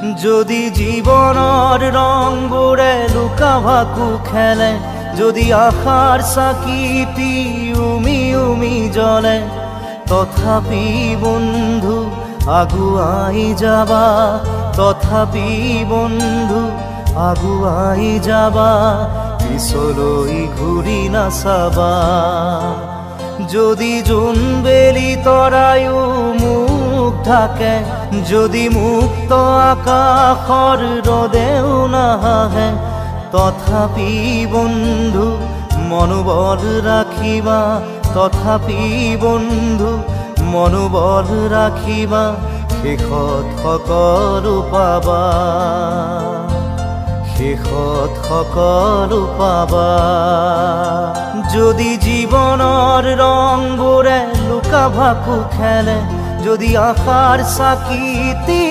যদি জীবনৰ ৰংবোৰে লুকা ভাকু খেলে, যদি আশাৰ চাকিটি উমি উমি জ্বলে, তথাপি বন্ধু আগুৱাই যাবা, তথাপি বন্ধু আগুৱাই যাবা, পিছলৈ ঘূৰি নাচাবা। যদি জোনবেলি তৰায়ো মুখ ঢাকে, যদি মুক্ত আকাশৰ ৰদেও নাহে, তথাপি বন্ধু মনোবল ৰাখিবা, তথাপি বন্ধু মনোবল ৰাখিবা, শেষত সকলো পাবা, শেষত সকলো পাবা। যদি জীৱনৰ ৰংবোৰে লুকা ভাকু খেলে, যদি আশাৰ চাকিটি